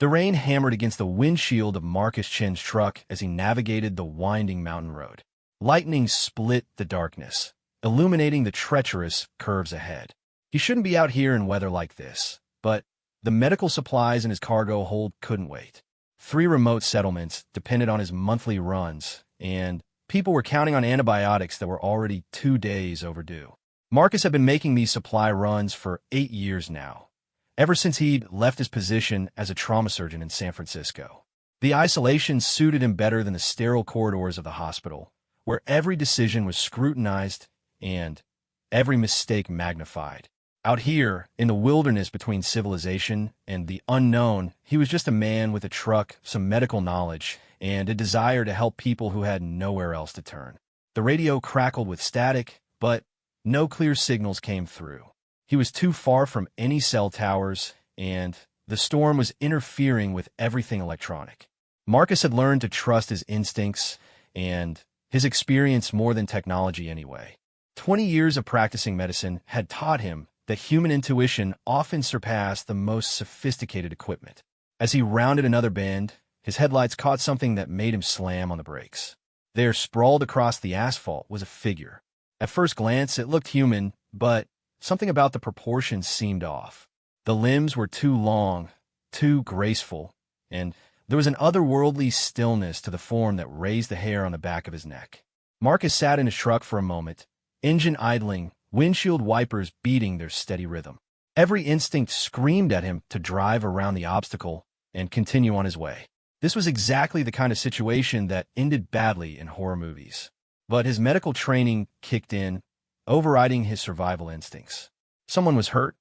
The rain hammered against the windshield of Marcus Chen's truck as he navigated the winding mountain road. Lightning split the darkness, illuminating the treacherous curves ahead. He shouldn't be out here in weather like this, but the medical supplies in his cargo hold couldn't wait. 3 remote settlements depended on his monthly runs, and people were counting on antibiotics that were already 2 days overdue. Marcus had been making these supply runs for 8 years now, ever since he'd left his position as a trauma surgeon in San Francisco. The isolation suited him better than the sterile corridors of the hospital, where every decision was scrutinized and every mistake magnified. Out here, in the wilderness between civilization and the unknown, he was just a man with a truck, some medical knowledge, and a desire to help people who had nowhere else to turn. The radio crackled with static, but no clear signals came through. He was too far from any cell towers, and the storm was interfering with everything electronic. Marcus had learned to trust his instincts and his experience more than technology anyway. 20 years of practicing medicine had taught him that human intuition often surpassed the most sophisticated equipment. As he rounded another bend, his headlights caught something that made him slam on the brakes. There, sprawled across the asphalt, was a figure. At first glance, it looked human, but something about the proportions seemed off. The limbs were too long, too graceful, and there was an otherworldly stillness to the form that raised the hair on the back of his neck. Marcus sat in his truck for a moment, engine idling, windshield wipers beating their steady rhythm. Every instinct screamed at him to drive around the obstacle and continue on his way. This was exactly the kind of situation that ended badly in horror movies. But his medical training kicked in, overriding his survival instincts. Someone was hurt,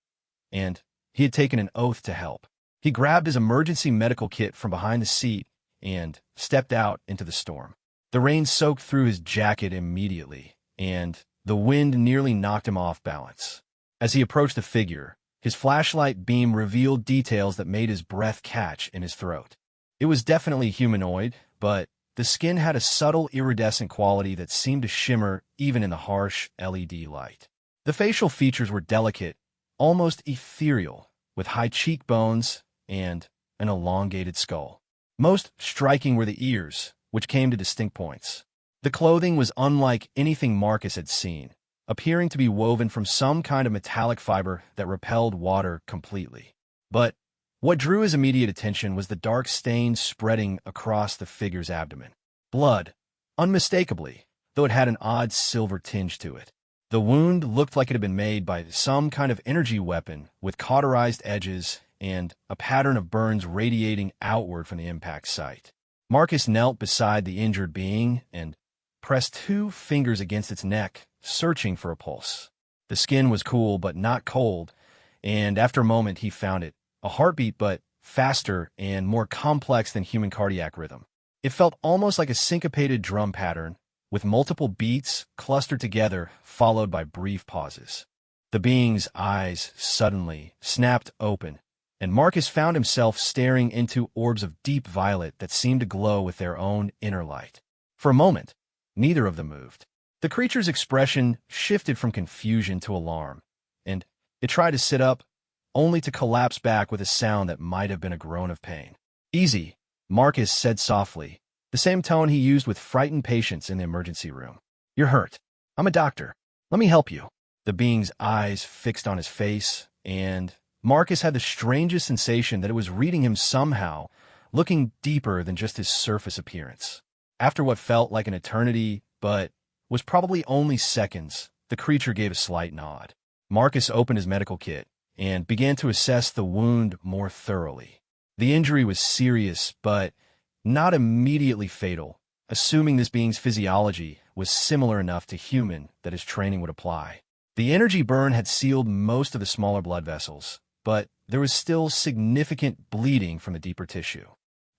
and he had taken an oath to help. He grabbed his emergency medical kit from behind the seat and stepped out into the storm. The rain soaked through his jacket immediately, and the wind nearly knocked him off balance. As he approached the figure, his flashlight beam revealed details that made his breath catch in his throat. It was definitely humanoid, but the skin had a subtle iridescent quality that seemed to shimmer even in the harsh LED light. The facial features were delicate, almost ethereal, with high cheekbones and an elongated skull. Most striking were the ears, which came to distinct points. The clothing was unlike anything Marcus had seen, appearing to be woven from some kind of metallic fiber that repelled water completely. But what drew his immediate attention was the dark stain spreading across the figure's abdomen. Blood, unmistakably, though it had an odd silver tinge to it. The wound looked like it had been made by some kind of energy weapon with cauterized edges and a pattern of burns radiating outward from the impact site. Marcus knelt beside the injured being and pressed 2 fingers against its neck, searching for a pulse. The skin was cool but not cold, and after a moment he found it. A heartbeat, but faster and more complex than human cardiac rhythm. It felt almost like a syncopated drum pattern, with multiple beats clustered together, followed by brief pauses. The being's eyes suddenly snapped open, and Marcus found himself staring into orbs of deep violet that seemed to glow with their own inner light. For a moment, neither of them moved. The creature's expression shifted from confusion to alarm, and it tried to sit up, only to collapse back with a sound that might have been a groan of pain. "Easy," Marcus said softly, the same tone he used with frightened patients in the emergency room. "You're hurt. I'm a doctor. Let me help you." The being's eyes fixed on his face, and Marcus had the strangest sensation that it was reading him somehow, looking deeper than just his surface appearance. After what felt like an eternity, but was probably only seconds, the creature gave a slight nod. Marcus opened his medical kit and began to assess the wound more thoroughly. The injury was serious, but not immediately fatal, assuming this being's physiology was similar enough to human that his training would apply. The energy burn had sealed most of the smaller blood vessels, but there was still significant bleeding from the deeper tissue.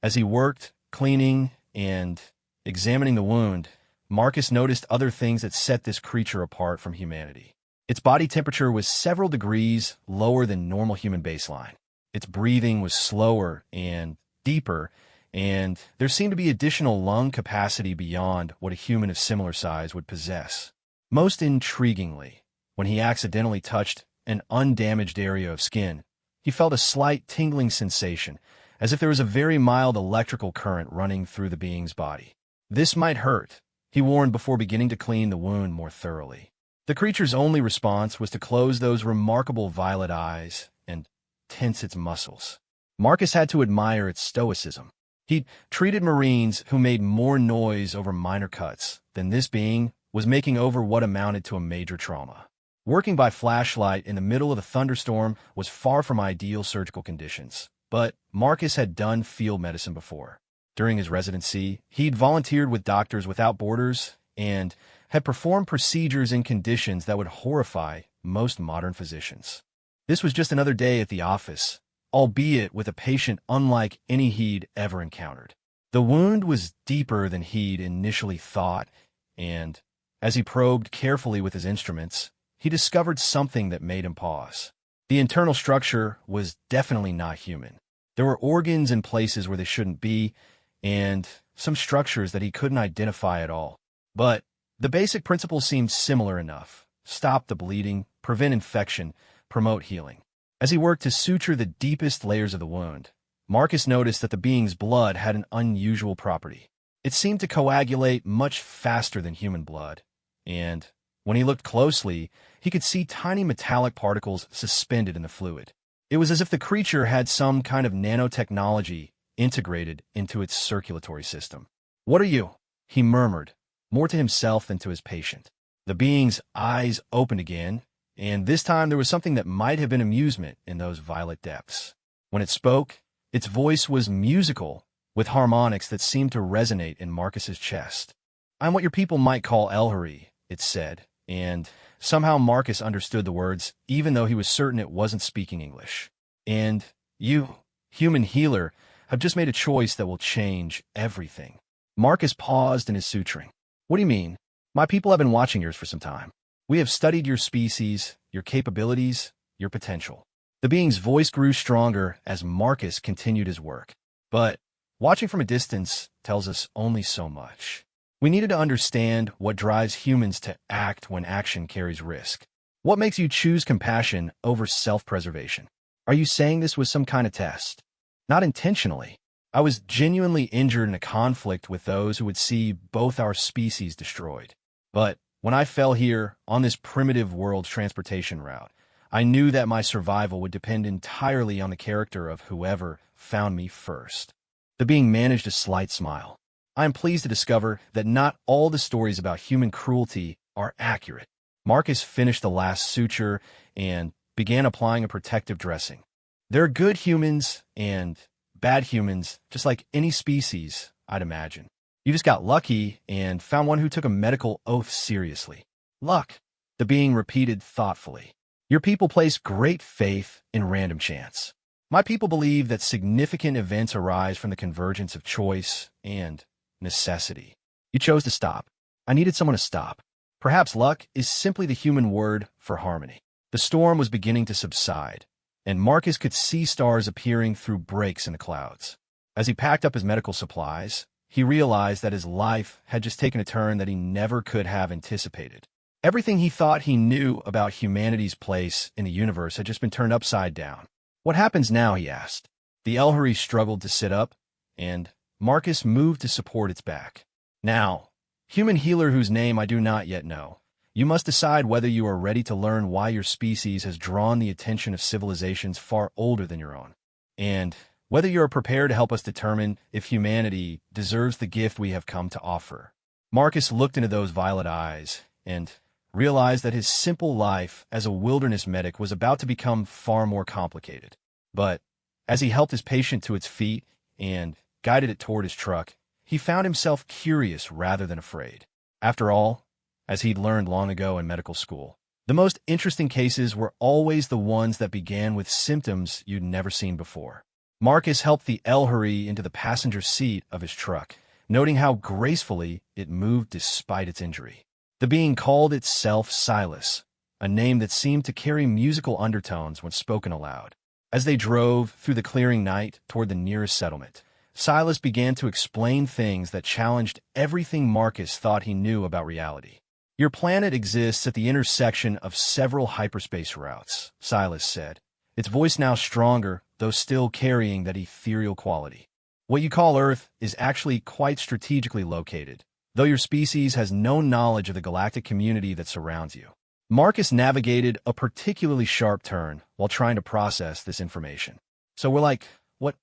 As he worked, cleaning, and examining the wound, Marcus noticed other things that set this creature apart from humanity. Its body temperature was several degrees lower than normal human baseline. Its breathing was slower and deeper, and there seemed to be additional lung capacity beyond what a human of similar size would possess. Most intriguingly, when he accidentally touched an undamaged area of skin, he felt a slight tingling sensation, as if there was a very mild electrical current running through the being's body. "This might hurt," he warned before beginning to clean the wound more thoroughly. The creature's only response was to close those remarkable violet eyes and tense its muscles. Marcus had to admire its stoicism. He'd treated Marines who made more noise over minor cuts than this being was making over what amounted to a major trauma. Working by flashlight in the middle of a thunderstorm was far from ideal surgical conditions, but Marcus had done field medicine before. During his residency, he'd volunteered with Doctors Without Borders and had performed procedures in conditions that would horrify most modern physicians. This was just another day at the office, albeit with a patient unlike any he'd ever encountered. The wound was deeper than he'd initially thought, and as he probed carefully with his instruments, he discovered something that made him pause. The internal structure was definitely not human. There were organs in places where they shouldn't be, and some structures that he couldn't identify at all. But the basic principles seemed similar enough: stop the bleeding, prevent infection, promote healing. As he worked to suture the deepest layers of the wound, Marcus noticed that the being's blood had an unusual property. It seemed to coagulate much faster than human blood, and when he looked closely, he could see tiny metallic particles suspended in the fluid. It was as if the creature had some kind of nanotechnology integrated into its circulatory system. "What are you?" he murmured, more to himself than to his patient. The being's eyes opened again, and this time there was something that might have been amusement in those violet depths. When it spoke, its voice was musical, with harmonics that seemed to resonate in Marcus's chest. "I'm what your people might call Elhari," it said, and somehow Marcus understood the words, even though he was certain it wasn't speaking English. "And you, human healer, have just made a choice that will change everything." Marcus paused in his suturing. "What do you mean? My people have been watching yours for some time. We have studied your species, your capabilities, your potential." The being's voice grew stronger as Marcus continued his work. "But watching from a distance tells us only so much. We needed to understand what drives humans to act when action carries risk. What makes you choose compassion over self-preservation? Are you saying this was some kind of test?" "Not intentionally. I was genuinely injured in a conflict with those who would see both our species destroyed. But when I fell here on this primitive world transportation route, I knew that my survival would depend entirely on the character of whoever found me first." The being managed a slight smile. "I am pleased to discover that not all the stories about human cruelty are accurate." Marcus finished the last suture and began applying a protective dressing. "There are good humans and bad humans, just like any species, I'd imagine. You just got lucky and found one who took a medical oath seriously." "Luck," the being repeated thoughtfully. "Your people place great faith in random chance. My people believe that significant events arise from the convergence of choice and necessity. You chose to stop. I needed someone to stop. Perhaps luck is simply the human word for harmony." The storm was beginning to subside, and Marcus could see stars appearing through breaks in the clouds. As he packed up his medical supplies, he realized that his life had just taken a turn that he never could have anticipated. Everything he thought he knew about humanity's place in the universe had just been turned upside down. "What happens now?" he asked. The Elhari struggled to sit up, and Marcus moved to support its back. "Now, human healer whose name I do not yet know, you must decide whether you are ready to learn why your species has drawn the attention of civilizations far older than your own, and whether you are prepared to help us determine if humanity deserves the gift we have come to offer." Marcus looked into those violet eyes and realized that his simple life as a wilderness medic was about to become far more complicated. But as he helped his patient to its feet and guided it toward his truck, he found himself curious rather than afraid. After all, as he'd learned long ago in medical school, the most interesting cases were always the ones that began with symptoms you'd never seen before. Marcus helped the Elhari into the passenger seat of his truck, noting how gracefully it moved despite its injury. The being called itself Silas, a name that seemed to carry musical undertones when spoken aloud. As they drove through the clearing night toward the nearest settlement, Silas began to explain things that challenged everything Marcus thought he knew about reality. "Your planet exists at the intersection of several hyperspace routes," Silas said, its voice now stronger though still carrying that ethereal quality. What you call Earth is actually quite strategically located, though your species has no knowledge of the galactic community that surrounds you. Marcus navigated a particularly sharp turn while trying to process this information. So we're like, what?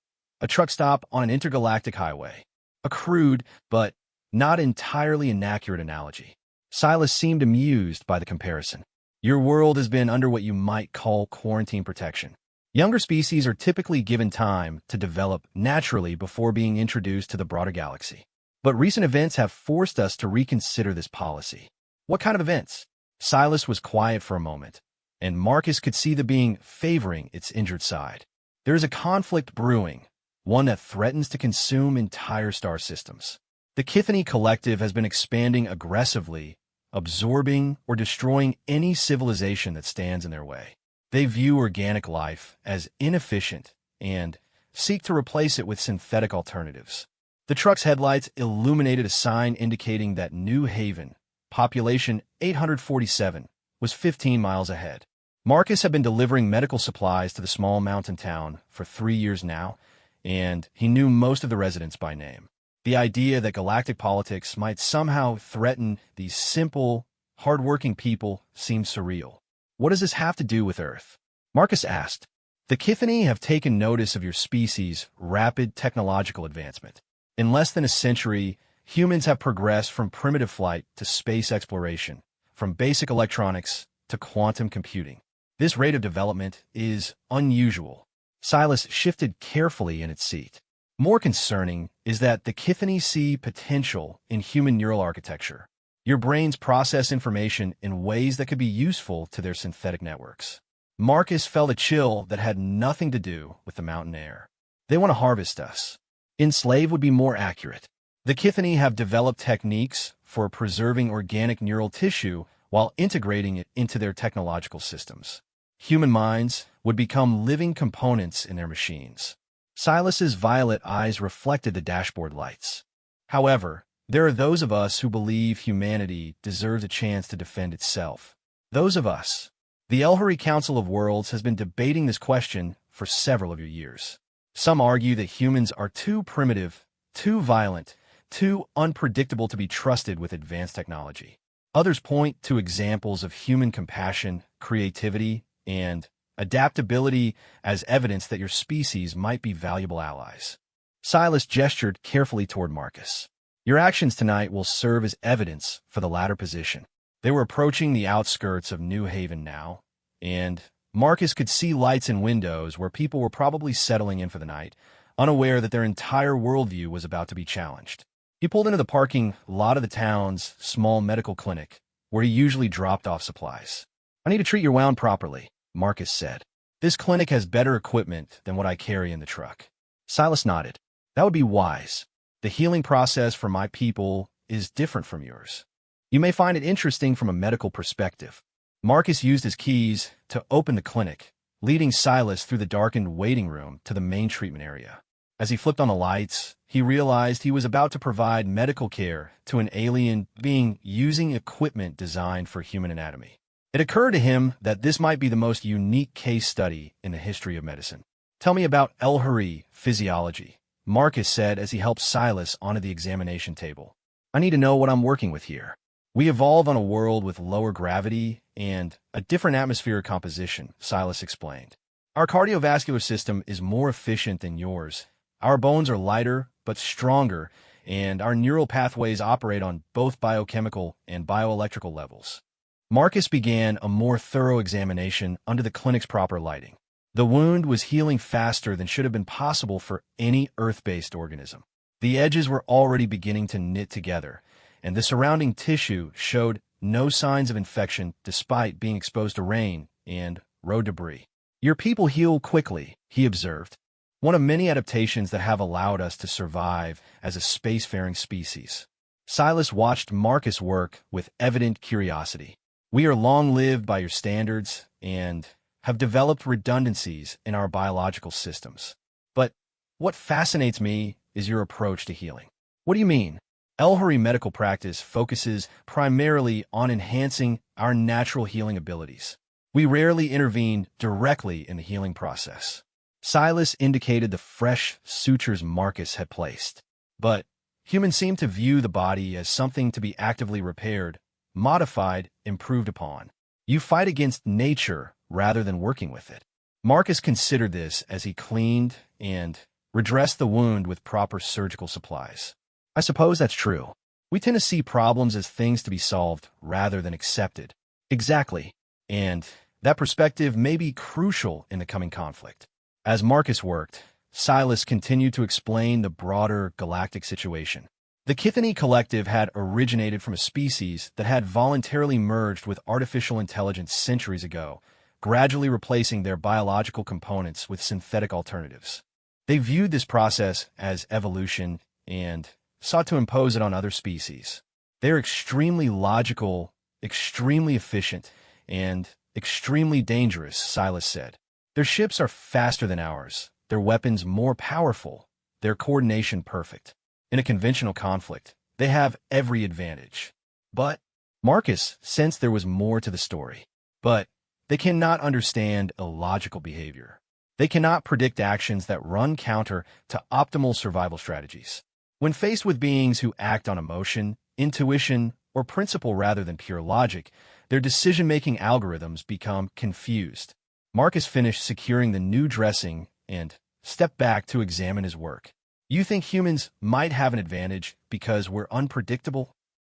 A truck stop on an intergalactic highway. A crude, but not entirely inaccurate analogy. Silas seemed amused by the comparison. Your world has been under what you might call quarantine protection. Younger species are typically given time to develop naturally before being introduced to the broader galaxy. But recent events have forced us to reconsider this policy. What kind of events? Silas was quiet for a moment, and Marcus could see the being favoring its injured side. There is a conflict brewing, one that threatens to consume entire star systems. The Kithany Collective has been expanding aggressively, absorbing or destroying any civilization that stands in their way. They view organic life as inefficient and seek to replace it with synthetic alternatives. The truck's headlights illuminated a sign indicating that New Haven, population 847, was 15 miles ahead. Marcus had been delivering medical supplies to the small mountain town for 3 years now, and he knew most of the residents by name. The idea that galactic politics might somehow threaten these simple, hard-working people seemed surreal. What does this have to do with Earth? Marcus asked. The Kithany have taken notice of your species' rapid technological advancement. In less than a century, humans have progressed from primitive flight to space exploration, from basic electronics to quantum computing. This rate of development is unusual. Silas shifted carefully in its seat. More concerning is that the Kithany see potential in human neural architecture. Your brains process information in ways that could be useful to their synthetic networks. Marcus felt a chill that had nothing to do with the mountain air. They want to harvest us. Enslave would be more accurate. The Kithany have developed techniques for preserving organic neural tissue while integrating it into their technological systems. Human minds would become living components in their machines. Silas's violet eyes reflected the dashboard lights. However, there are those of us who believe humanity deserves a chance to defend itself. Those of us. The Elhari Council of Worlds has been debating this question for several of your years. Some argue that humans are too primitive, too violent, too unpredictable to be trusted with advanced technology. Others point to examples of human compassion, creativity, and adaptability as evidence that your species might be valuable allies. Silas gestured carefully toward Marcus. Your actions tonight will serve as evidence for the latter position. They were approaching the outskirts of New Haven now, and Marcus could see lights in windows where people were probably settling in for the night, unaware that their entire worldview was about to be challenged. He pulled into the parking lot of the town's small medical clinic, where he usually dropped off supplies. I need to treat your wound properly, Marcus said. This clinic has better equipment than what I carry in the truck. Silas nodded. That would be wise. The healing process for my people is different from yours. You may find it interesting from a medical perspective. Marcus used his keys to open the clinic, leading Silas through the darkened waiting room to the main treatment area. As he flipped on the lights, he realized he was about to provide medical care to an alien being using equipment designed for human anatomy. It occurred to him that this might be the most unique case study in the history of medicine. Tell me about Elhari physiology, Marcus said as he helped Silas onto the examination table. I need to know what I'm working with here. We evolve on a world with lower gravity and a different atmospheric composition, Silas explained. Our cardiovascular system is more efficient than yours. Our bones are lighter but stronger, and our neural pathways operate on both biochemical and bioelectrical levels. Marcus began a more thorough examination under the clinic's proper lighting. The wound was healing faster than should have been possible for any Earth-based organism. The edges were already beginning to knit together, and the surrounding tissue showed no signs of infection despite being exposed to rain and road debris. Your people heal quickly, he observed. One of many adaptations that have allowed us to survive as a spacefaring species. Silas watched Marcus work with evident curiosity. We are long-lived by your standards and have developed redundancies in our biological systems. But what fascinates me is your approach to healing. What do you mean? Elhari medical practice focuses primarily on enhancing our natural healing abilities. We rarely intervene directly in the healing process. Silas indicated the fresh sutures Marcus had placed. But humans seemed to view the body as something to be actively repaired, modified, improved upon. You fight against nature rather than working with it. Marcus considered this as he cleaned and redressed the wound with proper surgical supplies. I suppose that's true. We tend to see problems as things to be solved rather than accepted. Exactly. And that perspective may be crucial in the coming conflict. As Marcus worked, Silas continued to explain the broader galactic situation. The Kithany Collective had originated from a species that had voluntarily merged with artificial intelligence centuries ago, gradually replacing their biological components with synthetic alternatives. They viewed this process as evolution and sought to impose it on other species. They are extremely logical, extremely efficient, and extremely dangerous, Silas said. Their ships are faster than ours, their weapons more powerful, their coordination perfect. In a conventional conflict, they have every advantage. But Marcus sensed there was more to the story. But they cannot understand illogical behavior. They cannot predict actions that run counter to optimal survival strategies. When faced with beings who act on emotion, intuition, or principle rather than pure logic, their decision-making algorithms become confused. Marcus finished securing the new dressing and stepped back to examine his work. You think humans might have an advantage because we're unpredictable?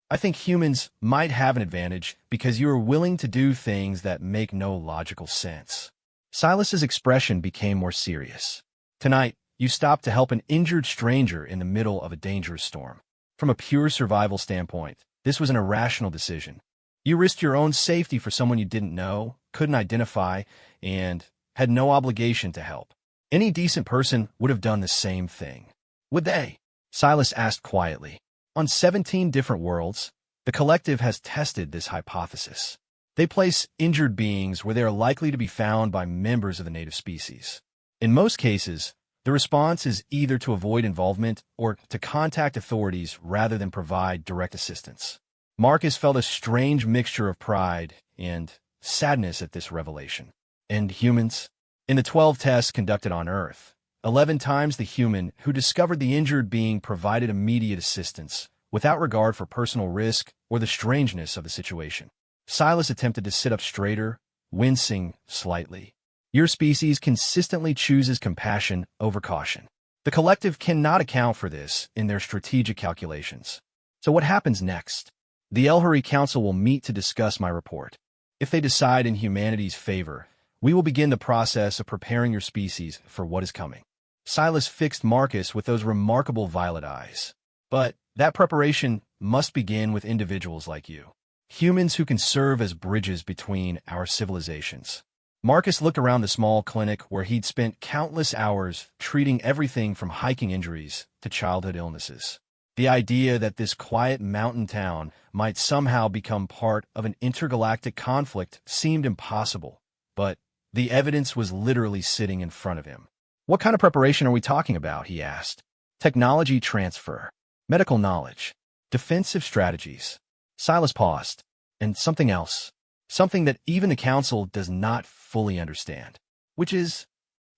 I think humans might have an advantage because you are willing to do things that make no logical sense. Silas's expression became more serious. Tonight, you stopped to help an injured stranger in the middle of a dangerous storm. From a pure survival standpoint, this was an irrational decision. You risked your own safety for someone you didn't know, couldn't identify, and had no obligation to help. Any decent person would have done the same thing. Would they? Silas asked quietly. On 17 different worlds, the collective has tested this hypothesis. They place injured beings where they are likely to be found by members of the native species. In most cases, the response is either to avoid involvement or to contact authorities rather than provide direct assistance. Marcus felt a strange mixture of pride and sadness at this revelation. And humans? In the 12 tests conducted on Earth, 11 times the human who discovered the injured being provided immediate assistance, without regard for personal risk or the strangeness of the situation. Silas attempted to sit up straighter, wincing slightly. Your species consistently chooses compassion over caution. The collective cannot account for this in their strategic calculations. So what happens next? The Elhari Council will meet to discuss my report. If they decide in humanity's favor, we will begin the process of preparing your species for what is coming. Silas fixed Marcus with those remarkable violet eyes. But that preparation must begin with individuals like you. Humans who can serve as bridges between our civilizations. Marcus looked around the small clinic where he'd spent countless hours treating everything from hiking injuries to childhood illnesses. The idea that this quiet mountain town might somehow become part of an intergalactic conflict seemed impossible, but the evidence was literally sitting in front of him. What kind of preparation are we talking about? He asked. Technology transfer, medical knowledge, defensive strategies. Silas paused. And something else. Something that even the Council does not fully understand. Which is,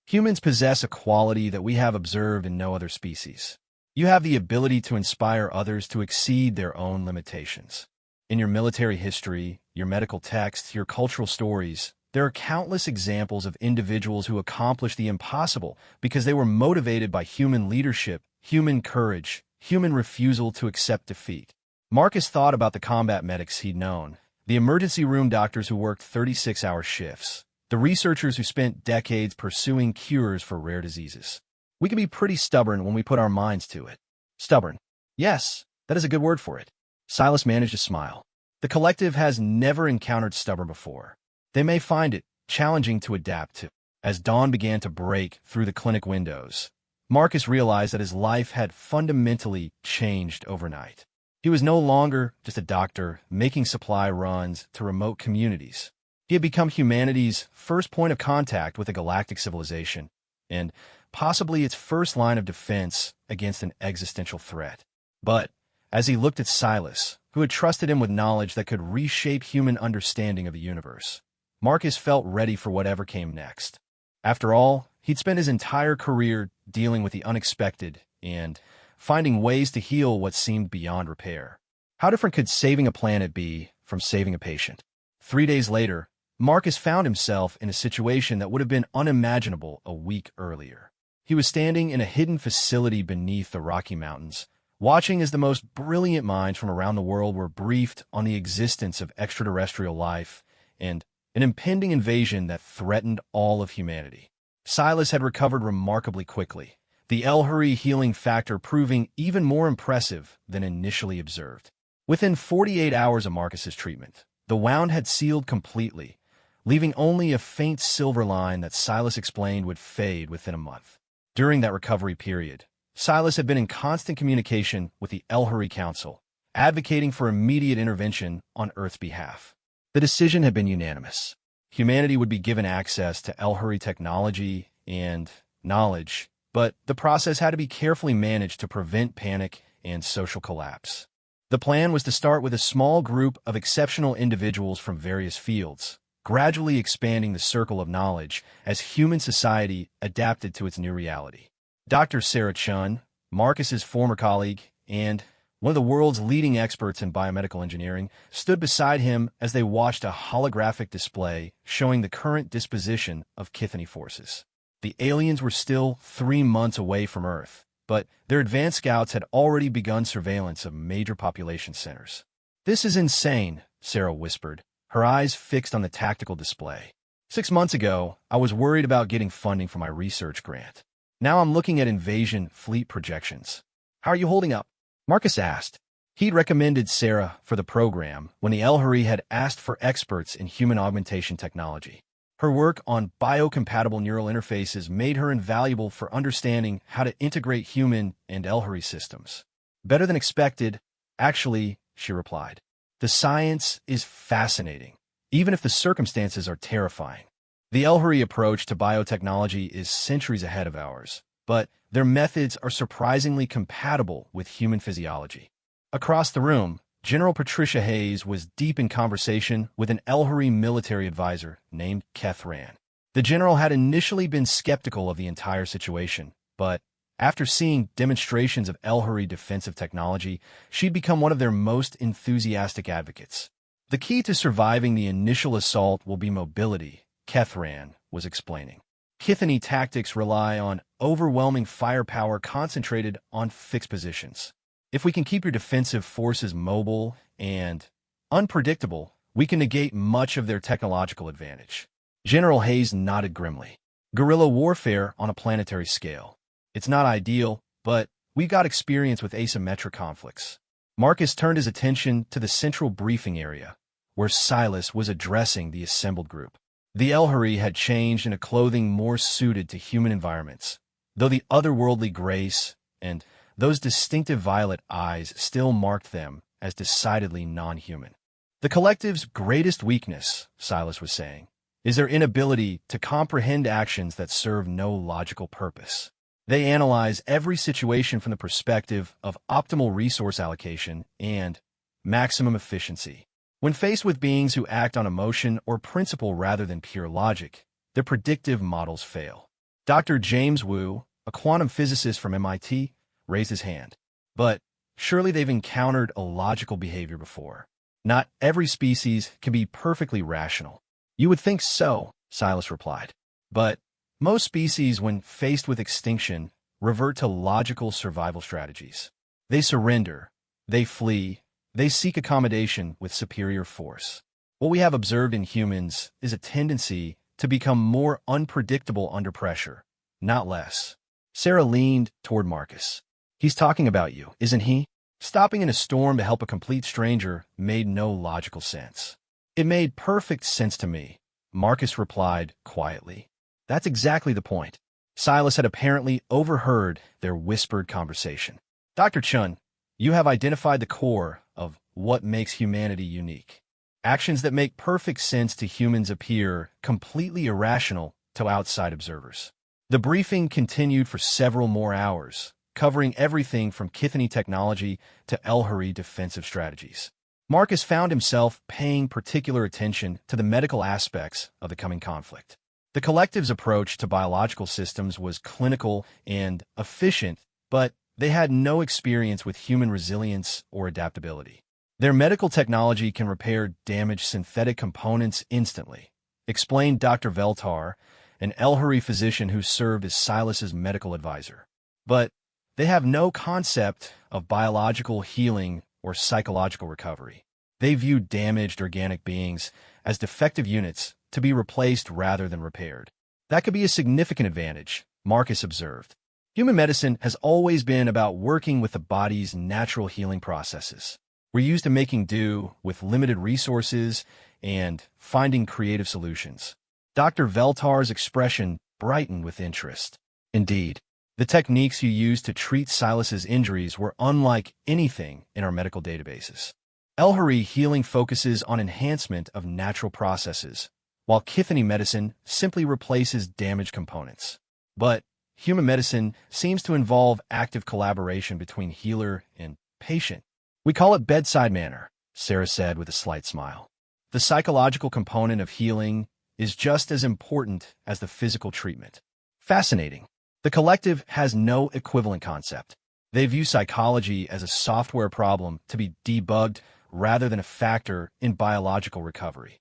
humans possess a quality that we have observed in no other species. You have the ability to inspire others to exceed their own limitations. In your military history, your medical texts, your cultural stories, there are countless examples of individuals who accomplished the impossible because they were motivated by human leadership, human courage, human refusal to accept defeat. Marcus thought about the combat medics he'd known, the emergency room doctors who worked 36-hour shifts, the researchers who spent decades pursuing cures for rare diseases. We can be pretty stubborn when we put our minds to it. Stubborn. Yes, that is a good word for it. Silas managed to smile. The collective has never encountered stubborn before. They may find it challenging to adapt to. As dawn began to break through the clinic windows, Marcus realized that his life had fundamentally changed overnight. He was no longer just a doctor making supply runs to remote communities. He had become humanity's first point of contact with a galactic civilization, and possibly its first line of defense against an existential threat. But as he looked at Silas, who had trusted him with knowledge that could reshape human understanding of the universe, Marcus felt ready for whatever came next. After all, He'd spent his entire career dealing with the unexpected and finding ways to heal what seemed beyond repair. How different could saving a planet be from saving a patient? 3 days later, Marcus found himself in a situation that would have been unimaginable a week earlier. He was standing in a hidden facility beneath the Rocky Mountains, watching as the most brilliant minds from around the world were briefed on the existence of extraterrestrial life and an impending invasion that threatened all of humanity. Silas had recovered remarkably quickly, the El-Hurry healing factor proving even more impressive than initially observed. Within 48 hours of Marcus's treatment, the wound had sealed completely, leaving only a faint silver line that Silas explained would fade within a month. During that recovery period, Silas had been in constant communication with the El-Hurry Council, advocating for immediate intervention on Earth's behalf. The decision had been unanimous. Humanity would be given access to El-Hurry technology and knowledge, but the process had to be carefully managed to prevent panic and social collapse. The plan was to start with a small group of exceptional individuals from various fields, gradually expanding the circle of knowledge as human society adapted to its new reality. Dr. Sarah Chun, Marcus's former colleague and one of the world's leading experts in biomedical engineering, stood beside him as they watched a holographic display showing the current disposition of Kithany forces. The aliens were still 3 months away from Earth, but their advanced scouts had already begun surveillance of major population centers. "This is insane," Sarah whispered, her eyes fixed on the tactical display. 6 months ago, I was worried about getting funding for my research grant. Now I'm looking at invasion fleet projections. "How are you holding up?" Marcus asked. He'd recommended Sarah for the program when the El-Hurry had asked for experts in human augmentation technology. Her work on biocompatible neural interfaces made her invaluable for understanding how to integrate human and El-Hurry systems. "Better than expected, actually," she replied. "The science is fascinating, even if the circumstances are terrifying. The El-Hurry approach to biotechnology is centuries ahead of ours, but their methods are surprisingly compatible with human physiology." Across the room, General Patricia Hayes was deep in conversation with an El-Hurry military advisor named Kethran. The general had initially been skeptical of the entire situation, but after seeing demonstrations of El-Hurry defensive technology, she'd become one of their most enthusiastic advocates. "The key to surviving the initial assault will be mobility," Kethran was explaining. "Kithany tactics rely on overwhelming firepower concentrated on fixed positions. If we can keep your defensive forces mobile and unpredictable, we can negate much of their technological advantage." General Hayes nodded grimly. "Guerrilla warfare on a planetary scale. It's not ideal, but we've got experience with asymmetric conflicts." Marcus turned his attention to the central briefing area, where Silas was addressing the assembled group. The El-Hurry had changed into clothing more suited to human environments, though the otherworldly grace and those distinctive violet eyes still marked them as decidedly non-human. "The collective's greatest weakness," Silas was saying, "is their inability to comprehend actions that serve no logical purpose. They analyze every situation from the perspective of optimal resource allocation and maximum efficiency. When faced with beings who act on emotion or principle rather than pure logic, their predictive models fail." Dr. James Wu, a quantum physicist from MIT, raised his hand. "But surely they've encountered illogical behavior before. Not every species can be perfectly rational." "You would think so," Silas replied. "But most species, when faced with extinction, revert to logical survival strategies. They surrender, they flee, they seek accommodation with superior force. What we have observed in humans is a tendency to become more unpredictable under pressure, not less." Sarah leaned toward Marcus. "He's talking about you, isn't he?" Stopping in a storm to help a complete stranger made no logical sense. "It made perfect sense to me," Marcus replied quietly. "That's exactly the point." Silas had apparently overheard their whispered conversation. "Dr. Chun, you have identified the core of what makes humanity unique. Actions that make perfect sense to humans appear completely irrational to outside observers." The briefing continued for several more hours, covering everything from Kithany technology to El-Hurry defensive strategies. Marcus found himself paying particular attention to the medical aspects of the coming conflict. The collective's approach to biological systems was clinical and efficient, but they had no experience with human resilience or adaptability. Their medical technology can repair damaged synthetic components instantly, explained Dr. Veltar, an Elhari physician who served as Silas's medical advisor. But they have no concept of biological healing or psychological recovery. They view damaged organic beings as defective units to be replaced rather than repaired. That could be a significant advantage, Marcus observed. Human medicine has always been about working with the body's natural healing processes. We're used to making do with limited resources and finding creative solutions. Dr. Veltar's expression brightened with interest. Indeed, the techniques you used to treat Silas's injuries were unlike anything in our medical databases. Elhari healing focuses on enhancement of natural processes, while Kithani medicine simply replaces damaged components. But human medicine seems to involve active collaboration between healer and patient. We call it bedside manner, Sarah said with a slight smile. The psychological component of healing is just as important as the physical treatment. Fascinating. The collective has no equivalent concept. They view psychology as a software problem to be debugged rather than a factor in biological recovery.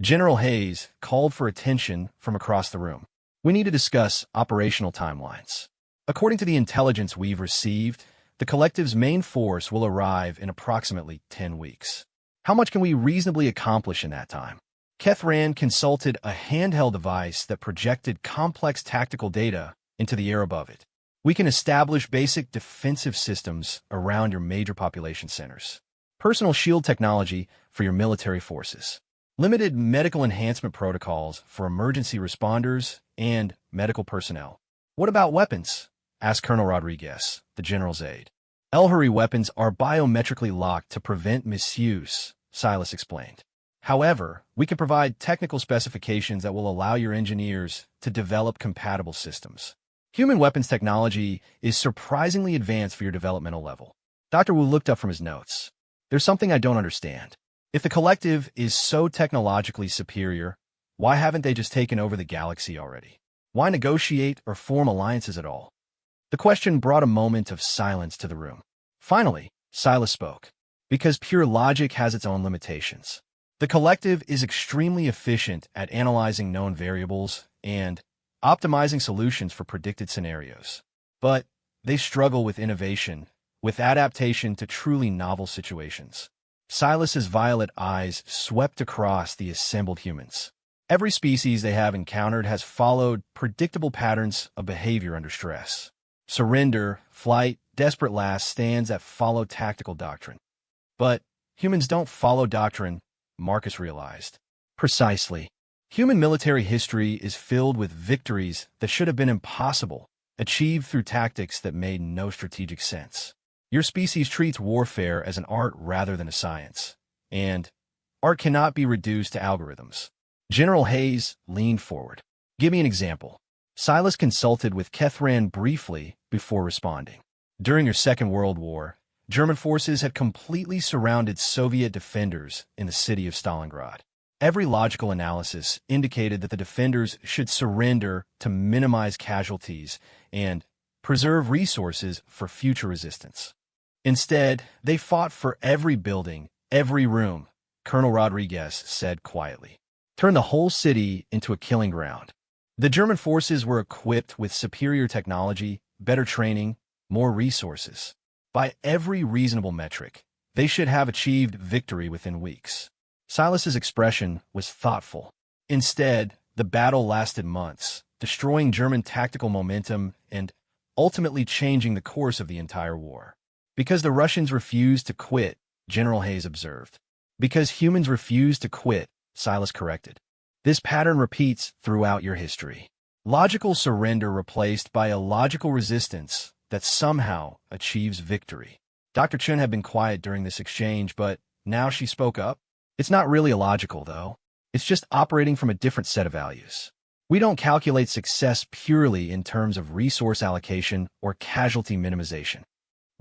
General Hayes called for attention from across the room. We need to discuss operational timelines. According to the intelligence we've received, the collective's main force will arrive in approximately 10 weeks. How much can we reasonably accomplish in that time? Kethran consulted a handheld device that projected complex tactical data into the air above it. We can establish basic defensive systems around your major population centers. Personal shield technology for your military forces. Limited medical enhancement protocols for emergency responders and medical personnel. What about weapons? Asked Colonel Rodriguez, the general's aide. Elhari weapons are biometrically locked to prevent misuse, Silas explained. However, we can provide technical specifications that will allow your engineers to develop compatible systems. Human weapons technology is surprisingly advanced for your developmental level. Dr. Wu looked up from his notes. There's something I don't understand. If the collective is so technologically superior, why haven't they just taken over the galaxy already? Why negotiate or form alliances at all? The question brought a moment of silence to the room. Finally, Silas spoke. Because pure logic has its own limitations. The collective is extremely efficient at analyzing known variables and optimizing solutions for predicted scenarios. But they struggle with innovation, with adaptation to truly novel situations. Silas's violet eyes swept across the assembled humans. Every species they have encountered has followed predictable patterns of behavior under stress. Surrender, flight, desperate last stands that follow tactical doctrine. But humans don't follow doctrine, Marcus realized. Precisely. Human military history is filled with victories that should have been impossible, achieved through tactics that made no strategic sense. Your species treats warfare as an art rather than a science, and art cannot be reduced to algorithms. General Hayes leaned forward. Give me an example. Silas consulted with Kethran briefly before responding. During your Second World War, German forces had completely surrounded Soviet defenders in the city of Stalingrad. Every logical analysis indicated that the defenders should surrender to minimize casualties and preserve resources for future resistance. Instead, they fought for every building, every room, Colonel Rodriguez said quietly. Turn the whole city into a killing ground. The German forces were equipped with superior technology, better training, more resources. By every reasonable metric, they should have achieved victory within weeks. Silas's expression was thoughtful. Instead, the battle lasted months, destroying German tactical momentum and ultimately changing the course of the entire war. Because the Russians refused to quit, General Hayes observed. Because humans refuse to quit, Silas corrected. This pattern repeats throughout your history. Logical surrender replaced by illogical resistance that somehow achieves victory. Dr. Chun had been quiet during this exchange, but now she spoke up. It's not really illogical, though. It's just operating from a different set of values. We don't calculate success purely in terms of resource allocation or casualty minimization.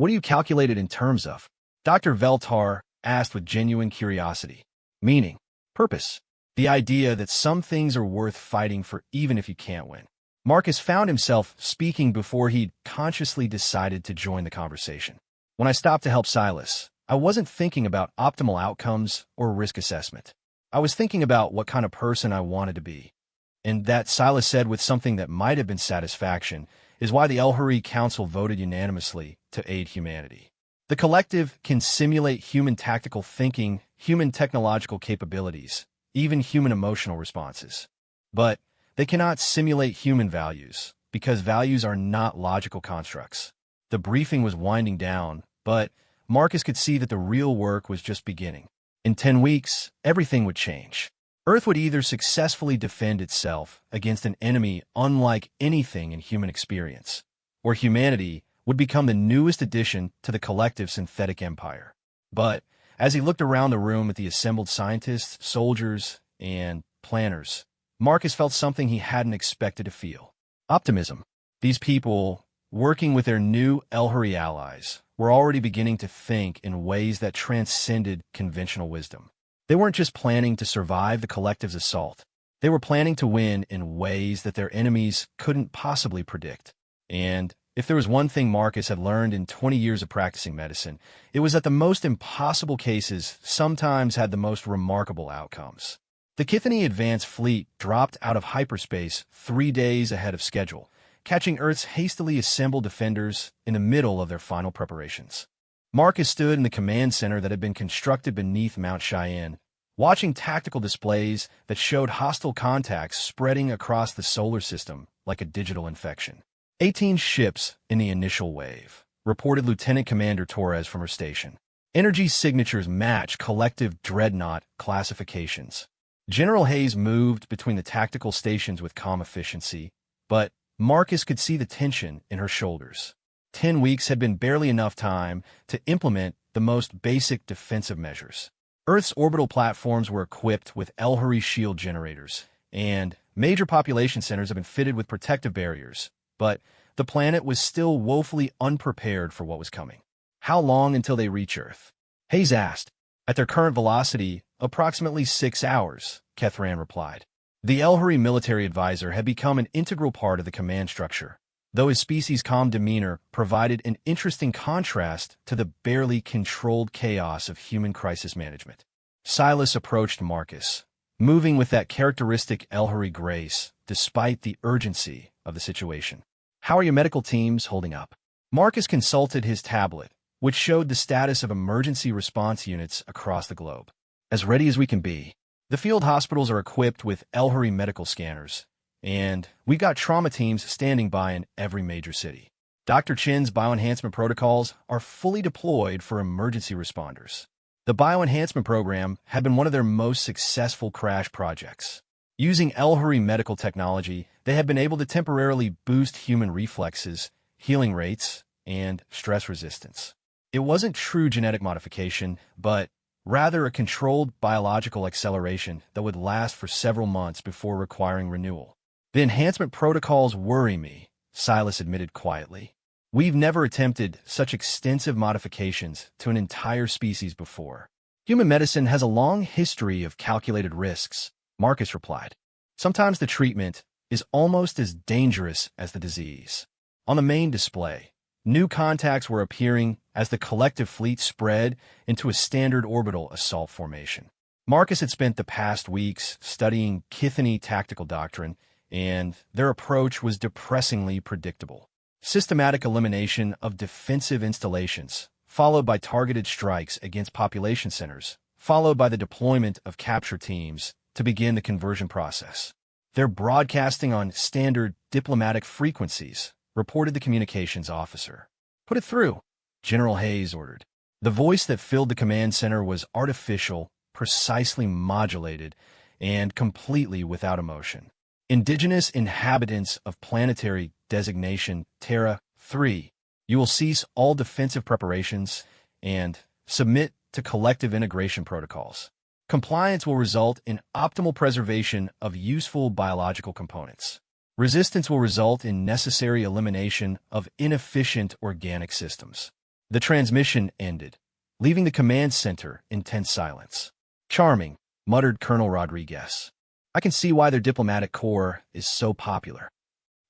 What do you calculate it in terms of? Dr. Veltar asked with genuine curiosity. Meaning, purpose. The idea that some things are worth fighting for even if you can't win. Marcus found himself speaking before he'd consciously decided to join the conversation. When I stopped to help Silas, I wasn't thinking about optimal outcomes or risk assessment. I was thinking about what kind of person I wanted to be. And that, Silas said with something that might have been satisfaction, is why the El-Hurri Council voted unanimously to aid humanity. The collective can simulate human tactical thinking, human technological capabilities, even human emotional responses. But they cannot simulate human values, because values are not logical constructs. The briefing was winding down, but Marcus could see that the real work was just beginning. In 10 weeks, everything would change. Earth would either successfully defend itself against an enemy unlike anything in human experience, or humanity would become the newest addition to the collective synthetic empire. But as he looked around the room at the assembled scientists, soldiers, and planners, Marcus felt something he hadn't expected to feel. Optimism. These people, working with their new El-Hurri allies, were already beginning to think in ways that transcended conventional wisdom. They weren't just planning to survive the collective's assault. They were planning to win in ways that their enemies couldn't possibly predict. And if there was one thing Marcus had learned in 20 years of practicing medicine, it was that the most impossible cases sometimes had the most remarkable outcomes. The Kithani Advance Fleet dropped out of hyperspace 3 days ahead of schedule, catching Earth's hastily assembled defenders in the middle of their final preparations. Marcus stood in the command center that had been constructed beneath Mount Cheyenne, watching tactical displays that showed hostile contacts spreading across the solar system like a digital infection. 18 ships in the initial wave, reported Lieutenant Commander Torres from her station. Energy signatures match collective dreadnought classifications. General Hayes moved between the tactical stations with calm efficiency, but Marcus could see the tension in her shoulders. 10 weeks had been barely enough time to implement the most basic defensive measures. Earth's orbital platforms were equipped with El-Hurri shield generators, and major population centers have been fitted with protective barriers, but the planet was still woefully unprepared for what was coming. How long until they reach Earth? Hayes asked. At their current velocity, approximately 6 hours, Kethran replied. The El-Hurri military advisor had become an integral part of the command structure, though his species' calm demeanor provided an interesting contrast to the barely controlled chaos of human crisis management. Silas approached Marcus, moving with that characteristic El-Hurri grace despite the urgency of the situation. How are your medical teams holding up? Marcus consulted his tablet, which showed the status of emergency response units across the globe. As ready as we can be. The field hospitals are equipped with El-Hurri medical scanners, and we've got trauma teams standing by in every major city. Dr. Chin's bioenhancement protocols are fully deployed for emergency responders. The bioenhancement program had been one of their most successful crash projects. Using El-Hurri medical technology, they had been able to temporarily boost human reflexes, healing rates, and stress resistance. It wasn't true genetic modification, but rather a controlled biological acceleration that would last for several months before requiring renewal. The enhancement protocols worry me, Silas admitted quietly. We've never attempted such extensive modifications to an entire species before. Human medicine has a long history of calculated risks, Marcus replied. Sometimes the treatment is almost as dangerous as the disease. On the main display, new contacts were appearing as the collective fleet spread into a standard orbital assault formation. Marcus had spent the past weeks studying Kithani tactical doctrine, and their approach was depressingly predictable. Systematic elimination of defensive installations, followed by targeted strikes against population centers, followed by the deployment of capture teams to begin the conversion process. They're broadcasting on standard diplomatic frequencies, reported the communications officer. Put it through, General Hayes ordered. The voice that filled the command center was artificial, precisely modulated, and completely without emotion. Indigenous inhabitants of planetary designation Terra 3, you will cease all defensive preparations and submit to collective integration protocols. Compliance will result in optimal preservation of useful biological components. Resistance will result in necessary elimination of inefficient organic systems. The transmission ended, leaving the command center in tense silence. Charming, muttered Colonel Rodriguez. I can see why their diplomatic corps is so popular.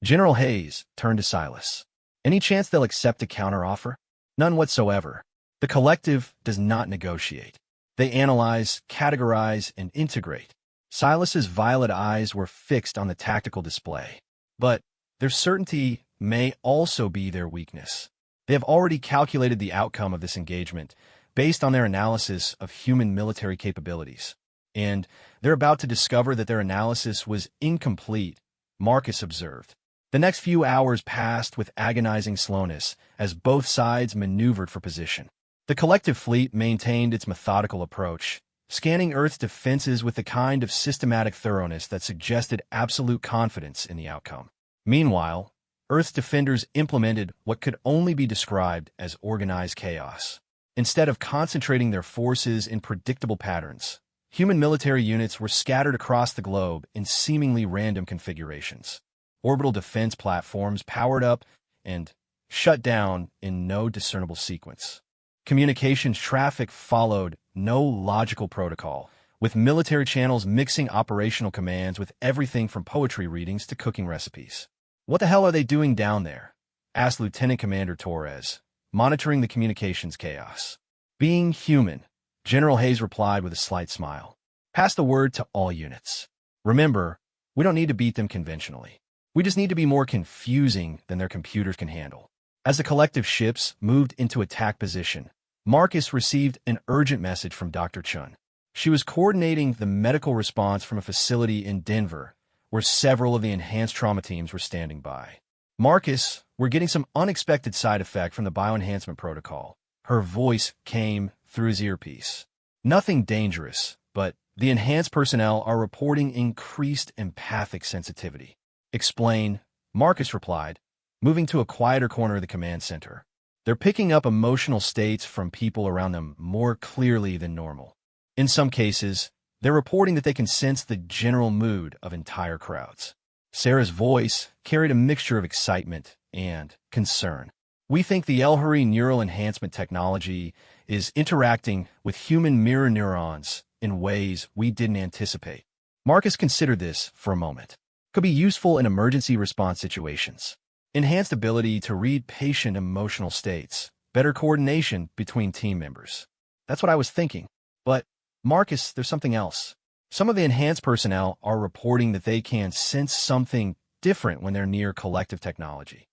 General Hayes turned to Silas. Any chance they'll accept a counteroffer? None whatsoever. The collective does not negotiate. They analyze, categorize, and integrate. Silas's violet eyes were fixed on the tactical display. But their certainty may also be their weakness. They have already calculated the outcome of this engagement based on their analysis of human military capabilities. And they're about to discover that their analysis was incomplete, Marcus observed. The next few hours passed with agonizing slowness as both sides maneuvered for position. The collective fleet maintained its methodical approach, scanning Earth's defenses with the kind of systematic thoroughness that suggested absolute confidence in the outcome. Meanwhile, Earth's defenders implemented what could only be described as organized chaos. Instead of concentrating their forces in predictable patterns, human military units were scattered across the globe in seemingly random configurations. Orbital defense platforms powered up and shut down in no discernible sequence. Communications traffic followed no logical protocol, with military channels mixing operational commands with everything from poetry readings to cooking recipes. "What the hell are they doing down there?" asked Lieutenant Commander Torres, monitoring the communications chaos. "Being human," General Hayes replied with a slight smile. "Pass the word to all units. Remember, we don't need to beat them conventionally. We just need to be more confusing than their computers can handle." As the collective ships moved into attack position, Marcus received an urgent message from Dr. Chun. She was coordinating the medical response from a facility in Denver, where several of the enhanced trauma teams were standing by. "Marcus, we're getting some unexpected side effect from the bioenhancement protocol." Her voice came through his earpiece. "Nothing dangerous, but the enhanced personnel are reporting increased empathic sensitivity." "Explain," Marcus replied, moving to a quieter corner of the command center. "They're picking up emotional states from people around them more clearly than normal. In some cases, they're reporting that they can sense the general mood of entire crowds." Sarah's voice carried a mixture of excitement and concern. "We think the Elhari neural enhancement technology is interacting with human mirror neurons in ways we didn't anticipate." Marcus considered this for a moment. "Could be useful in emergency response situations. Enhanced ability to read patient emotional states, better coordination between team members." "That's what I was thinking. But, Marcus, there's something else. Some of the enhanced personnel are reporting that they can sense something different when they're near collective technology."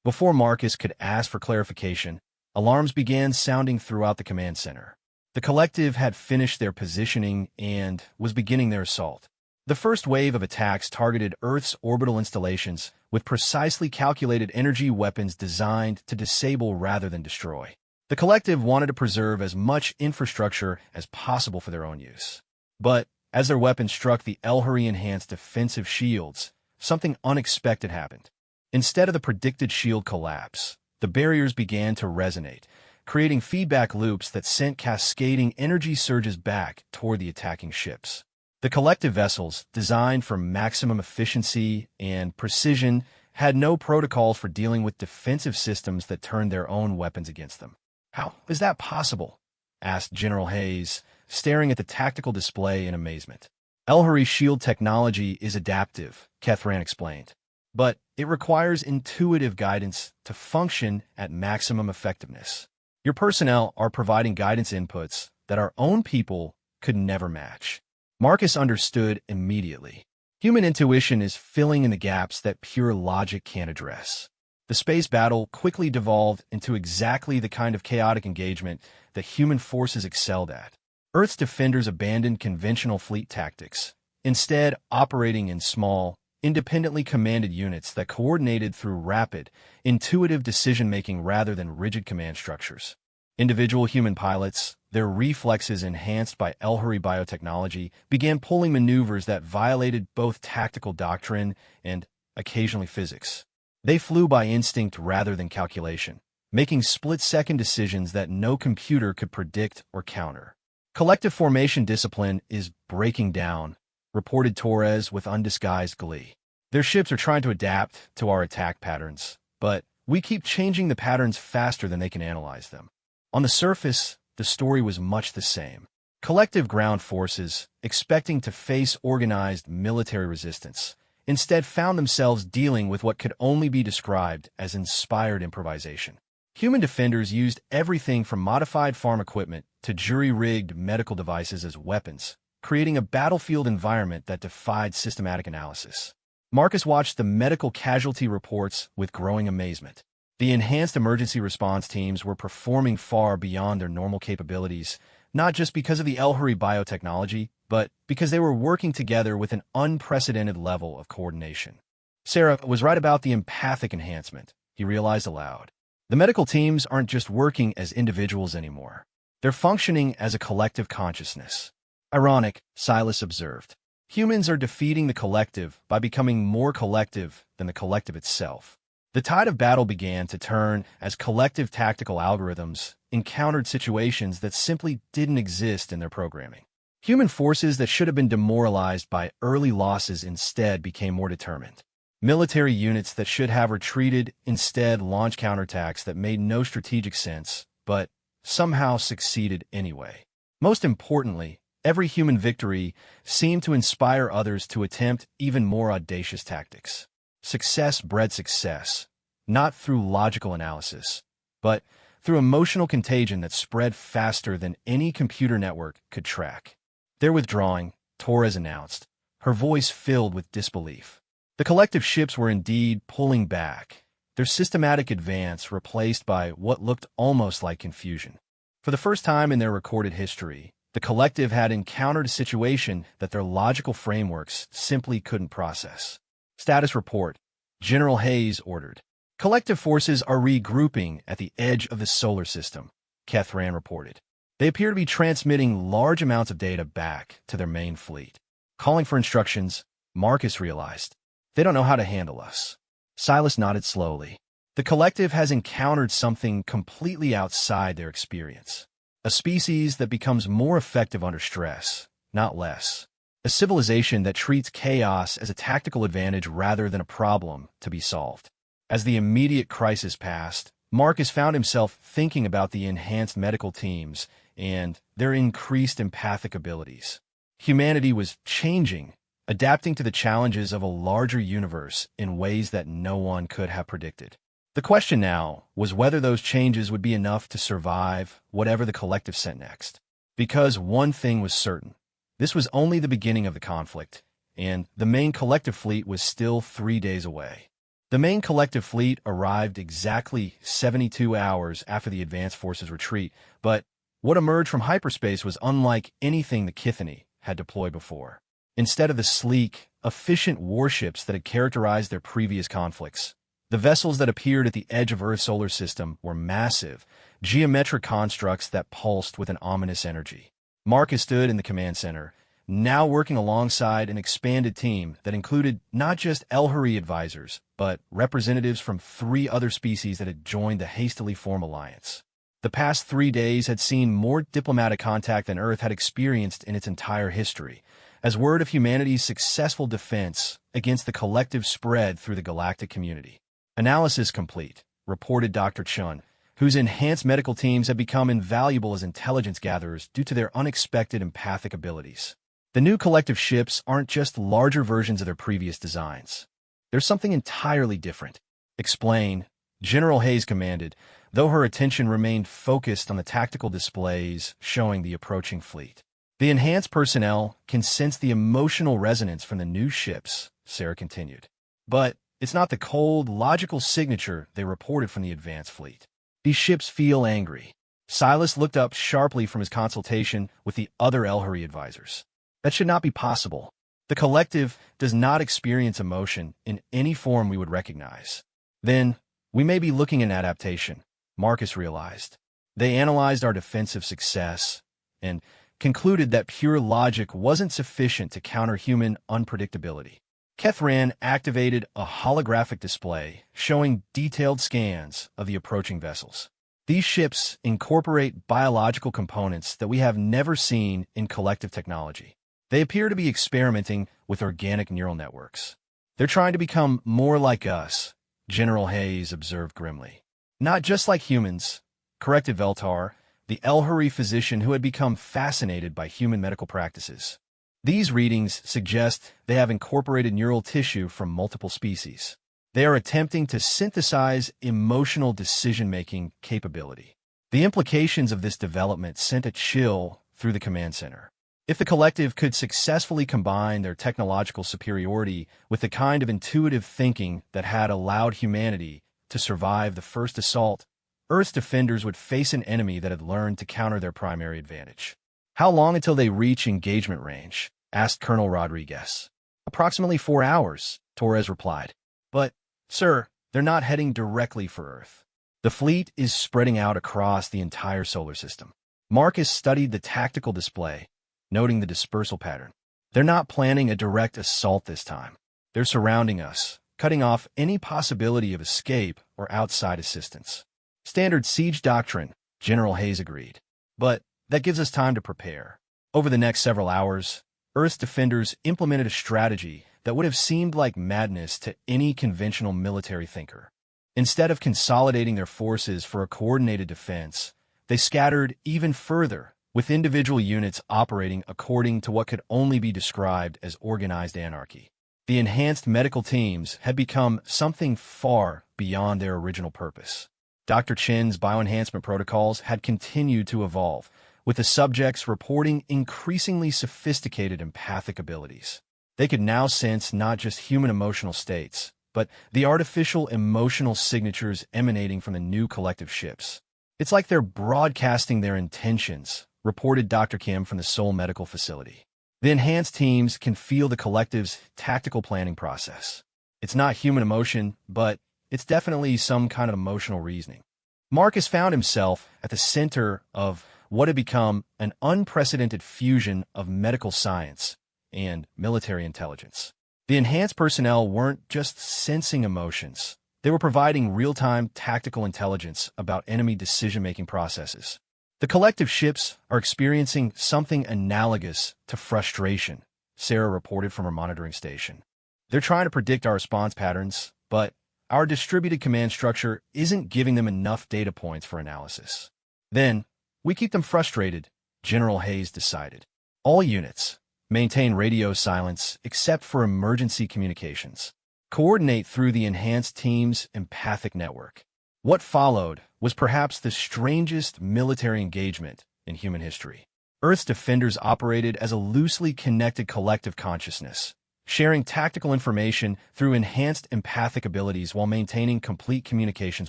Before Marcus could ask for clarification, alarms began sounding throughout the command center. The collective had finished their positioning and was beginning their assault. The first wave of attacks targeted Earth's orbital installations with precisely calculated energy weapons designed to disable rather than destroy. The collective wanted to preserve as much infrastructure as possible for their own use. But as their weapons struck the Elhari-enhanced defensive shields, something unexpected happened. Instead of the predicted shield collapse, the barriers began to resonate, creating feedback loops that sent cascading energy surges back toward the attacking ships. The collective vessels, designed for maximum efficiency and precision, had no protocols for dealing with defensive systems that turned their own weapons against them. "How is that possible?" asked General Hayes, staring at the tactical display in amazement. "Elhari shield technology is adaptive," Kethran explained, "but it requires intuitive guidance to function at maximum effectiveness. Your personnel are providing guidance inputs that our own people could never match." Marcus understood immediately. Human intuition is filling in the gaps that pure logic can't address. The space battle quickly devolved into exactly the kind of chaotic engagement that human forces excelled at. Earth's defenders abandoned conventional fleet tactics, instead operating in small, independently commanded units that coordinated through rapid, intuitive decision-making rather than rigid command structures. Individual human pilots, their reflexes enhanced by Elhari biotechnology, began pulling maneuvers that violated both tactical doctrine and, occasionally, physics. They flew by instinct rather than calculation, making split-second decisions that no computer could predict or counter. "Collective formation discipline is breaking down," reported Torres with undisguised glee. "Their ships are trying to adapt to our attack patterns, but we keep changing the patterns faster than they can analyze them." On the surface, the story was much the same. Collective ground forces, expecting to face organized military resistance, instead found themselves dealing with what could only be described as inspired improvisation. Human defenders used everything from modified farm equipment to jury-rigged medical devices as weapons, creating a battlefield environment that defied systematic analysis. Marcus watched the medical casualty reports with growing amazement. The enhanced emergency response teams were performing far beyond their normal capabilities, not just because of the HFY biotechnology, but because they were working together with an unprecedented level of coordination. Sarah was right about the empathic enhancement, he realized aloud. The medical teams aren't just working as individuals anymore. They're functioning as a collective consciousness. Ironic, Silas observed. Humans are defeating the collective by becoming more collective than the collective itself. The tide of battle began to turn as collective tactical algorithms encountered situations that simply didn't exist in their programming. Human forces that should have been demoralized by early losses instead became more determined. Military units that should have retreated instead launched counterattacks that made no strategic sense, but somehow succeeded anyway. Most importantly, every human victory seemed to inspire others to attempt even more audacious tactics. Success bred success, not through logical analysis, but through emotional contagion that spread faster than any computer network could track. They're withdrawing, Torres announced, her voice filled with disbelief. The collective ships were indeed pulling back, their systematic advance replaced by what looked almost like confusion. For the first time in their recorded history, the collective had encountered a situation that their logical frameworks simply couldn't process. Status report. General Hayes ordered. Collective forces are regrouping at the edge of the solar system, Kethran reported. They appear to be transmitting large amounts of data back to their main fleet. Calling for instructions, Marcus realized. They don't know how to handle us. Silas nodded slowly. The collective has encountered something completely outside their experience. A species that becomes more effective under stress, not less. A civilization that treats chaos as a tactical advantage rather than a problem to be solved. As the immediate crisis passed, Marcus found himself thinking about the enhanced medical teams and their increased empathic abilities. Humanity was changing, adapting to the challenges of a larger universe in ways that no one could have predicted. The question now was whether those changes would be enough to survive whatever the collective sent next. Because one thing was certain. This was only the beginning of the conflict, and the main collective fleet was still 3 days away. The main collective fleet arrived exactly 72 hours after the advanced forces' retreat, but what emerged from hyperspace was unlike anything the Kithani had deployed before. Instead of the sleek, efficient warships that had characterized their previous conflicts, the vessels that appeared at the edge of Earth's solar system were massive, geometric constructs that pulsed with an ominous energy. Marcus stood in the command center, now working alongside an expanded team that included not just HFY advisors, but representatives from 3 other species that had joined the hastily formed alliance. The past 3 days had seen more diplomatic contact than Earth had experienced in its entire history, as word of humanity's successful defense against the collective spread through the galactic community. Analysis complete, reported Dr. Chun, whose enhanced medical teams have become invaluable as intelligence gatherers due to their unexpected empathic abilities. The new collective ships aren't just larger versions of their previous designs. There's something entirely different. Explain, General Hayes commanded, though her attention remained focused on the tactical displays showing the approaching fleet. The enhanced personnel can sense the emotional resonance from the new ships, Sarah continued. But it's not the cold, logical signature they reported from the advanced fleet. These ships feel angry. Silas looked up sharply from his consultation with the other HFY advisors. That should not be possible. The collective does not experience emotion in any form we would recognize. Then, we may be looking at adaptation, Marcus realized. They analyzed our defensive success and concluded that pure logic wasn't sufficient to counter human unpredictability. Kethran activated a holographic display showing detailed scans of the approaching vessels. These ships incorporate biological components that we have never seen in collective technology. They appear to be experimenting with organic neural networks. They're trying to become more like us, General Hayes observed grimly. Not just like humans, corrected Veltar, the Elhuri physician who had become fascinated by human medical practices. These readings suggest they have incorporated neural tissue from multiple species. They are attempting to synthesize emotional decision-making capability. The implications of this development sent a chill through the command center. If the collective could successfully combine their technological superiority with the kind of intuitive thinking that had allowed humanity to survive the first assault, Earth's defenders would face an enemy that had learned to counter their primary advantage. "How long until they reach engagement range?" asked Colonel Rodriguez. "Approximately 4 hours," Torres replied. "But, sir, they're not heading directly for Earth. The fleet is spreading out across the entire solar system." Marcus studied the tactical display, noting the dispersal pattern. "They're not planning a direct assault this time. They're surrounding us, cutting off any possibility of escape or outside assistance." "Standard siege doctrine," General Hayes agreed. "But that gives us time to prepare." Over the next several hours, Earth's defenders implemented a strategy that would have seemed like madness to any conventional military thinker. Instead of consolidating their forces for a coordinated defense, they scattered even further, with individual units operating according to what could only be described as organized anarchy. The enhanced medical teams had become something far beyond their original purpose. Dr. Chen's bioenhancement protocols had continued to evolve, with the subjects reporting increasingly sophisticated empathic abilities. They could now sense not just human emotional states, but the artificial emotional signatures emanating from the new collective ships. "It's like they're broadcasting their intentions," reported Dr. Kim from the Seoul Medical Facility. "The enhanced teams can feel the collective's tactical planning process. It's not human emotion, but it's definitely some kind of emotional reasoning." Marcus found himself at the center of what had become an unprecedented fusion of medical science and military intelligence. The enhanced personnel weren't just sensing emotions. They were providing real-time tactical intelligence about enemy decision-making processes. "The collective ships are experiencing something analogous to frustration," Sarah reported from her monitoring station. "They're trying to predict our response patterns, but our distributed command structure isn't giving them enough data points for analysis. Then, we keep them frustrated," General Hayes decided. "All units, maintain radio silence except for emergency communications. Coordinate through the enhanced team's empathic network." What followed was perhaps the strangest military engagement in human history. Earth's defenders operated as a loosely connected collective consciousness, sharing tactical information through enhanced empathic abilities while maintaining complete communications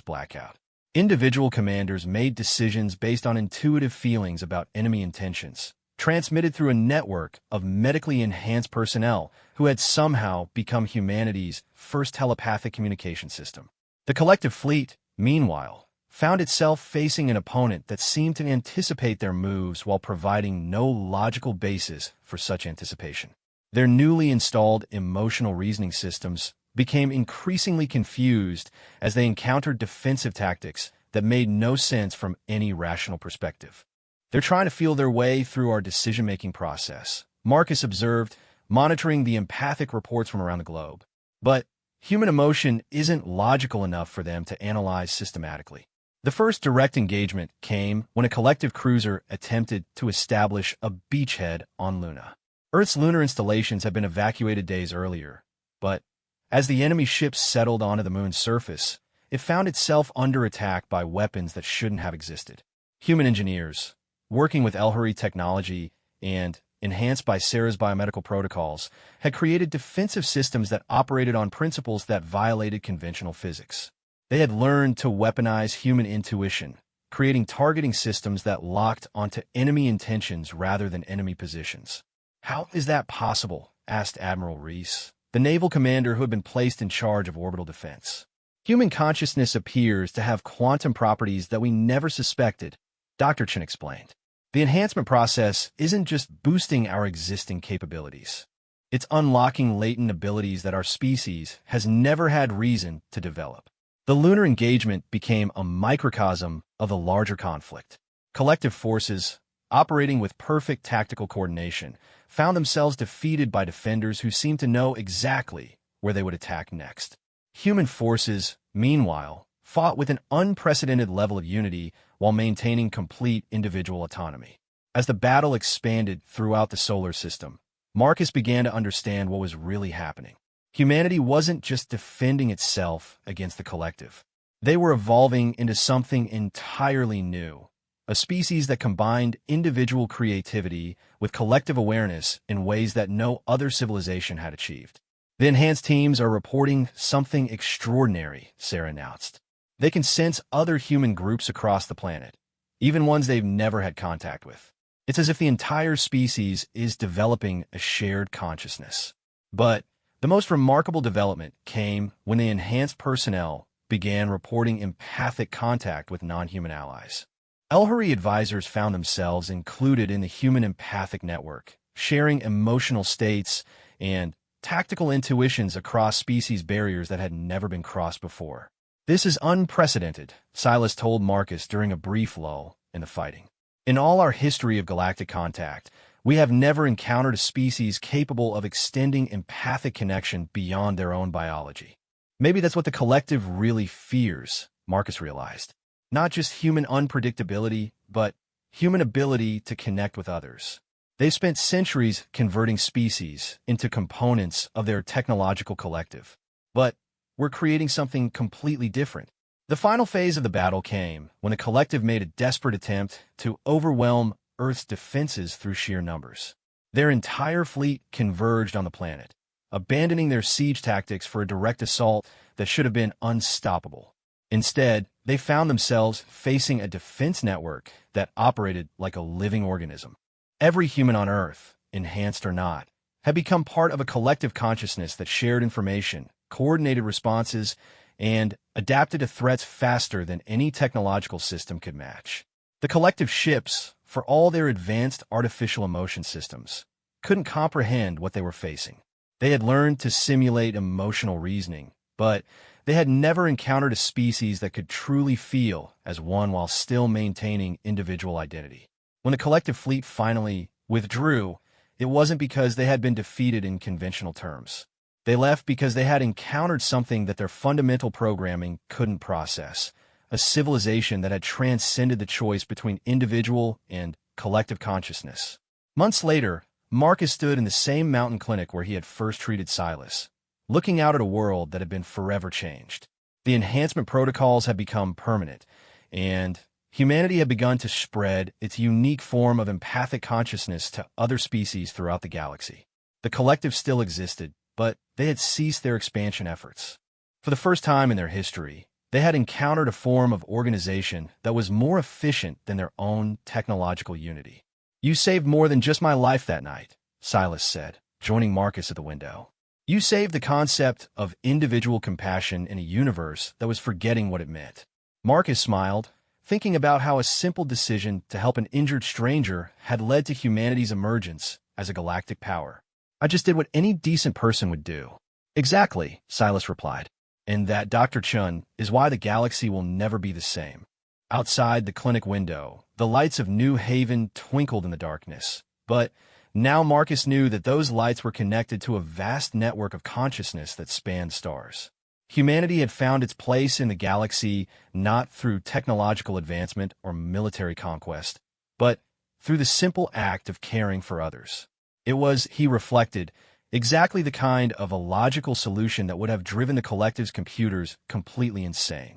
blackout. Individual commanders made decisions based on intuitive feelings about enemy intentions, transmitted through a network of medically enhanced personnel who had somehow become humanity's first telepathic communication system. The collective fleet, meanwhile, found itself facing an opponent that seemed to anticipate their moves while providing no logical basis for such anticipation. Their newly installed emotional reasoning systems became increasingly confused as they encountered defensive tactics that made no sense from any rational perspective. "They're trying to feel their way through our decision-making process," Marcus observed, monitoring the empathic reports from around the globe. "But human emotion isn't logical enough for them to analyze systematically." The first direct engagement came when a collective cruiser attempted to establish a beachhead on Luna. Earth's lunar installations had been evacuated days earlier, but as the enemy ship settled onto the moon's surface, it found itself under attack by weapons that shouldn't have existed. Human engineers, working with Elhuri technology and enhanced by Sarah's biomedical protocols, had created defensive systems that operated on principles that violated conventional physics. They had learned to weaponize human intuition, creating targeting systems that locked onto enemy intentions rather than enemy positions. "How is that possible?" asked Admiral Reese, the naval commander who had been placed in charge of orbital defense. "Human consciousness appears to have quantum properties that we never suspected," Dr. Chen explained. "The enhancement process isn't just boosting our existing capabilities. It's unlocking latent abilities that our species has never had reason to develop." The lunar engagement became a microcosm of the larger conflict. Collective forces, operating with perfect tactical coordination, found themselves defeated by defenders who seemed to know exactly where they would attack next. Human forces, meanwhile, fought with an unprecedented level of unity while maintaining complete individual autonomy. As the battle expanded throughout the solar system, Marcus began to understand what was really happening. Humanity wasn't just defending itself against the collective. They were evolving into something entirely new, a species that combined individual creativity with collective awareness in ways that no other civilization had achieved. The enhanced teams are reporting something extraordinary, Sarah announced. They can sense other human groups across the planet, even ones they've never had contact with. It's as if the entire species is developing a shared consciousness. But the most remarkable development came when the enhanced personnel began reporting empathic contact with non-human allies. Elhari advisors found themselves included in the human empathic network, sharing emotional states and tactical intuitions across species barriers that had never been crossed before. This is unprecedented, Silas told Marcus during a brief lull in the fighting. In all our history of galactic contact, we have never encountered a species capable of extending empathic connection beyond their own biology. Maybe that's what the collective really fears, Marcus realized. Not just human unpredictability, but human ability to connect with others. They've spent centuries converting species into components of their technological collective. But we're creating something completely different. The final phase of the battle came when the collective made a desperate attempt to overwhelm Earth's defenses through sheer numbers. Their entire fleet converged on the planet, abandoning their siege tactics for a direct assault that should have been unstoppable. Instead, they found themselves facing a defense network that operated like a living organism. Every human on Earth, enhanced or not, had become part of a collective consciousness that shared information, coordinated responses, and adapted to threats faster than any technological system could match. The collective ships, for all their advanced artificial emotion systems, couldn't comprehend what they were facing. They had learned to simulate emotional reasoning, but they had never encountered a species that could truly feel as one while still maintaining individual identity. When the collective fleet finally withdrew, it wasn't because they had been defeated in conventional terms. They left because they had encountered something that their fundamental programming couldn't process, a civilization that had transcended the choice between individual and collective consciousness. Months later, Marcus stood in the same mountain clinic where he had first treated Silas, looking out at a world that had been forever changed. The enhancement protocols had become permanent, and humanity had begun to spread its unique form of empathic consciousness to other species throughout the galaxy. The collective still existed, but they had ceased their expansion efforts. For the first time in their history, they had encountered a form of organization that was more efficient than their own technological unity. "You saved more than just my life that night," Silas said, joining Marcus at the window. "You saved the concept of individual compassion in a universe that was forgetting what it meant." Marcus smiled, thinking about how a simple decision to help an injured stranger had led to humanity's emergence as a galactic power. "I just did what any decent person would do." "Exactly," Silas replied. "And that, Dr. Chun, is why the galaxy will never be the same." Outside the clinic window, the lights of New Haven twinkled in the darkness. But now Marcus knew that those lights were connected to a vast network of consciousness that spanned stars. Humanity had found its place in the galaxy not through technological advancement or military conquest, but through the simple act of caring for others. It was, he reflected, exactly the kind of illogical solution that would have driven the collective's computers completely insane.